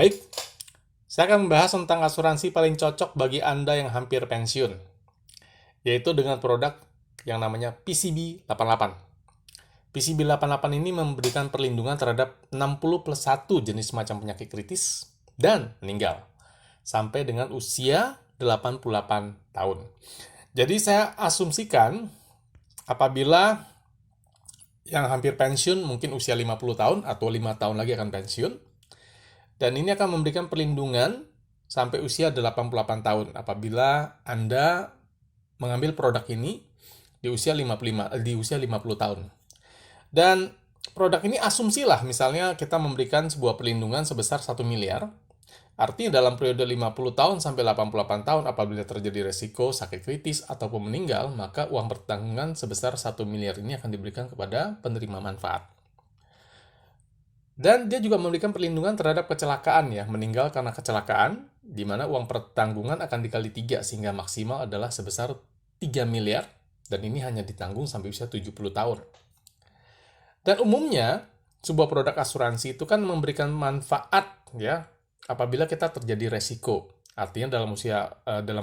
Baik, saya akan membahas tentang asuransi paling cocok bagi Anda yang hampir pensiun, yaitu dengan produk yang namanya PCB 88. PCB 88 ini memberikan perlindungan terhadap 60 plus 1 jenis macam penyakit kritis dan meninggal, sampai dengan usia 88 tahun. Jadi saya asumsikan apabila yang hampir pensiun mungkin usia 50 tahun atau 5 tahun lagi akan pensiun, dan ini akan memberikan perlindungan sampai usia 88 tahun apabila Anda mengambil produk ini di usia 50 tahun. Dan produk ini asumsilah misalnya kita memberikan sebuah perlindungan sebesar 1 miliar. Artinya dalam periode 50 tahun sampai 88 tahun apabila terjadi resiko sakit kritis ataupun meninggal, maka uang pertanggungan sebesar 1 miliar ini akan diberikan kepada penerima manfaat. Dan dia juga memberikan perlindungan terhadap kecelakaan ya, meninggal karena kecelakaan, di mana uang pertanggungan akan dikali 3 sehingga maksimal adalah sebesar 3 miliar, dan ini hanya ditanggung sampai usia 70 tahun. Dan umumnya, sebuah produk asuransi itu kan memberikan manfaat ya, apabila kita terjadi resiko. Artinya dalam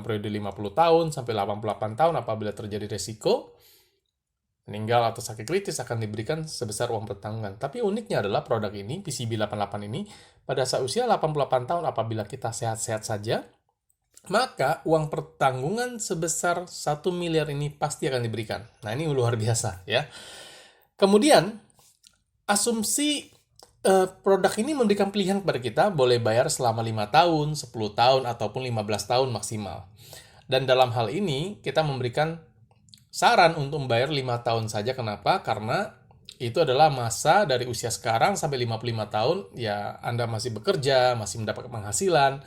periode 50 tahun sampai 88 tahun apabila terjadi resiko, meninggal atau sakit kritis akan diberikan sebesar uang pertanggungan. Tapi uniknya adalah produk ini, PCB 88 ini, pada saat usia 88 tahun apabila kita sehat-sehat saja, maka uang pertanggungan sebesar 1 miliar ini pasti akan diberikan. Nah, ini luar biasa ya. Kemudian, asumsi produk ini memberikan pilihan kepada kita, boleh bayar selama 5 tahun, 10 tahun, ataupun 15 tahun maksimal. Dan dalam hal ini, kita memberikan saran untuk membayar 5 tahun saja. Kenapa? Karena itu adalah masa dari usia sekarang sampai 55 tahun, ya Anda masih bekerja, masih mendapatkan penghasilan,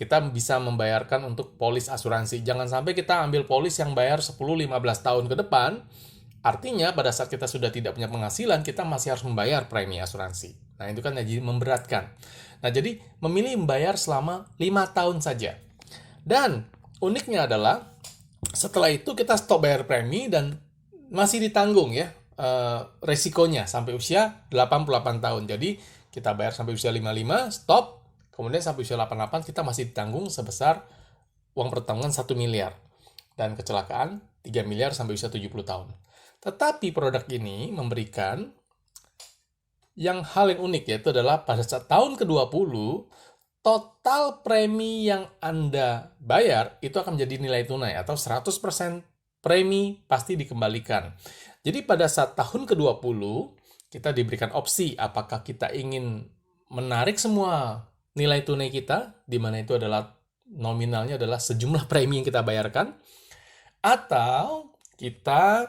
kita bisa membayarkan untuk polis asuransi. Jangan sampai kita ambil polis yang bayar 10-15 tahun ke depan, artinya pada saat kita sudah tidak punya penghasilan, kita masih harus membayar premi asuransi. Nah, itu kan jadi memberatkan. Nah, jadi memilih membayar selama 5 tahun saja. Dan uniknya adalah setelah itu kita stop bayar premi dan masih ditanggung ya resikonya sampai usia 88 tahun. Jadi kita bayar sampai usia 55, stop, kemudian sampai usia 88 kita masih ditanggung sebesar uang pertanggungan 1 miliar. Dan kecelakaan 3 miliar sampai usia 70 tahun. Tetapi produk ini memberikan hal yang unik, yaitu adalah pada saat tahun ke-20, total premi yang Anda bayar itu akan menjadi nilai tunai atau 100% premi pasti dikembalikan. Jadi pada saat tahun ke-20, kita diberikan opsi apakah kita ingin menarik semua nilai tunai kita, di mana itu adalah nominalnya adalah sejumlah premi yang kita bayarkan, atau kita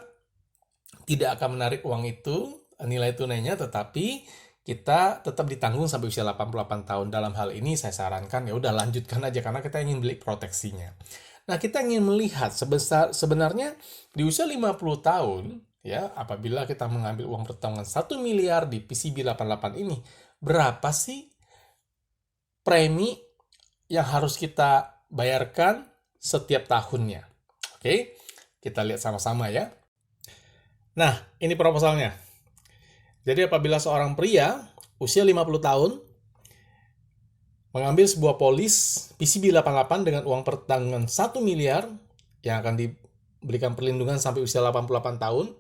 tidak akan menarik uang itu, nilai tunainya, tetapi kita tetap ditanggung sampai usia 88 tahun. Dalam hal ini saya sarankan ya udah lanjutkan aja karena kita ingin beli proteksinya. Nah, kita ingin melihat sebenarnya di usia 50 tahun ya, apabila kita mengambil uang pertanggungan 1 miliar di PCB 88 ini, berapa sih premi yang harus kita bayarkan setiap tahunnya? Oke, kita lihat sama-sama ya. Nah, ini proposalnya. Jadi apabila seorang pria usia 50 tahun mengambil sebuah polis PCB 88 dengan uang pertanggungan 1 miliar yang akan diberikan perlindungan sampai usia 88 tahun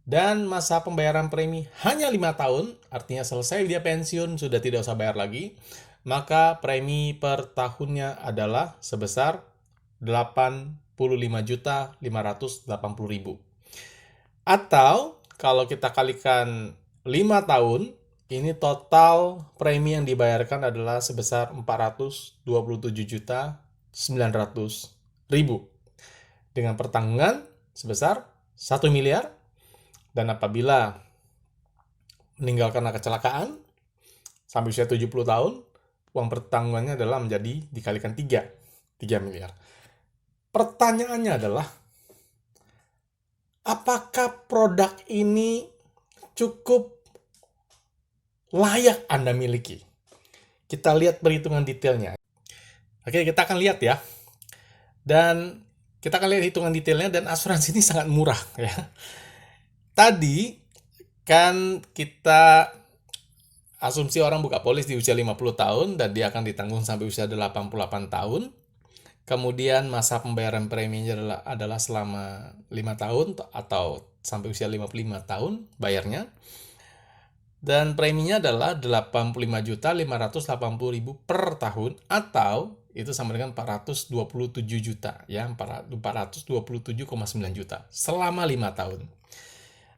dan masa pembayaran premi hanya 5 tahun, artinya selesai dia pensiun sudah tidak usah bayar lagi, maka premi per tahunnya adalah sebesar 85.580.000. Atau kalau kita kalikan 5 tahun, ini total premi yang dibayarkan adalah sebesar 427.900.000 dengan pertanggungan sebesar 1 miliar, dan apabila meninggal karena kecelakaan sampai usia 70 tahun, uang pertanggungannya adalah menjadi dikalikan 3 miliar. Pertanyaannya adalah, apakah produk ini cukup layak Anda miliki? Kita lihat perhitungan detailnya. Oke, kita akan lihat ya. Dan kita akan lihat hitungan detailnya, dan asuransi ini sangat murah ya. Tadi kan kita asumsi orang buka polis di usia 50 tahun dan dia akan ditanggung sampai usia 88 tahun. Kemudian masa pembayaran preminya adalah selama 5 tahun atau sampai usia 55 tahun bayarnya. Dan preminya adalah 85.580.000 per tahun atau itu sama dengan 427 juta ya, 427,9 juta selama 5 tahun.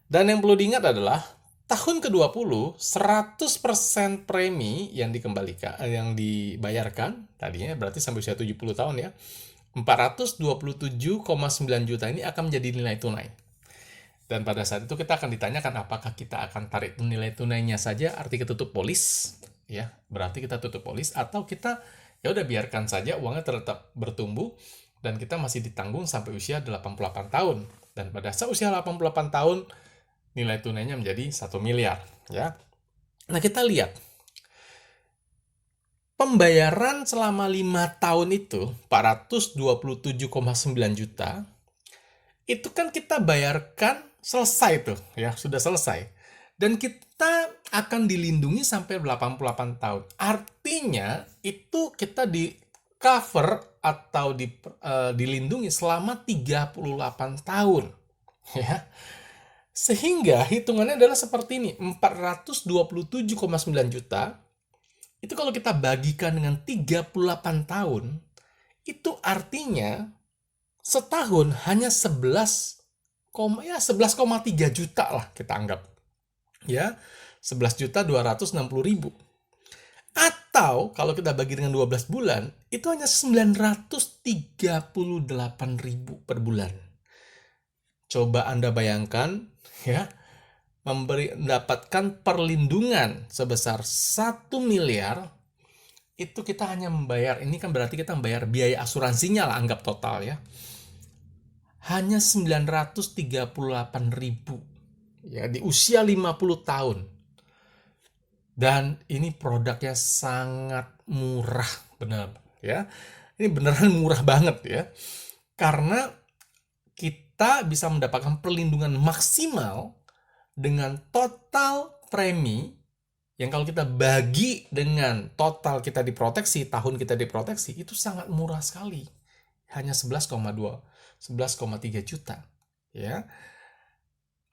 Dan yang perlu diingat adalah tahun ke-20 100% premi yang dikembalikan yang dibayarkan tadinya berarti sampai usia 70 tahun ya. 427,9 juta ini akan menjadi nilai tunai. Dan pada saat itu kita akan ditanyakan apakah kita akan tarik nilai tunainya saja, arti tutup polis, ya berarti kita tutup polis, atau kita ya udah biarkan saja uangnya tetap bertumbuh dan kita masih ditanggung sampai usia 88 tahun. Dan pada saat usia 88 tahun nilai tunainya menjadi 1 miliar, ya. Nah, kita lihat pembayaran selama 5 tahun itu 427,9 juta itu kan kita bayarkan selesai tuh ya, sudah selesai. Dan kita akan dilindungi sampai 88 tahun. Artinya itu kita di cover atau dilindungi selama 38 tahun. Ya. Sehingga hitungannya adalah seperti ini, 427,9 juta itu kalau kita bagikan dengan 38 tahun, itu artinya setahun hanya 11,3 juta lah kita anggap. Ya, 11.260.000. Atau kalau kita bagi dengan 12 bulan, itu hanya 938.000 per bulan. Coba Anda bayangkan ya, mendapatkan perlindungan sebesar 1 miliar, itu kita hanya membayar, ini kan berarti kita membayar biaya asuransinya lah, anggap total ya. Hanya 938.000 ya di usia 50 tahun. Dan ini produknya sangat murah, benar ya. Ini beneran murah banget ya. Karena kita bisa mendapatkan perlindungan maksimal dengan total premi yang kalau kita bagi dengan total kita diproteksi, tahun kita diproteksi, itu sangat murah sekali. Hanya 11,3 juta. Ya.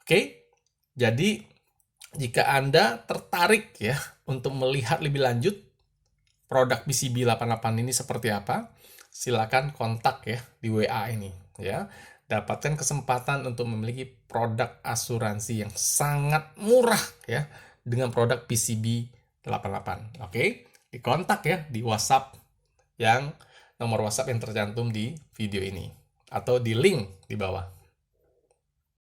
Oke, jadi jika Anda tertarik ya untuk melihat lebih lanjut produk BCB 88 ini seperti apa, silakan kontak ya di WA ini ya. Dapatkan kesempatan untuk memiliki produk asuransi yang sangat murah ya dengan produk PCB 88. Oke, dikontak ya di WhatsApp yang nomor WhatsApp yang tercantum di video ini atau di link di bawah.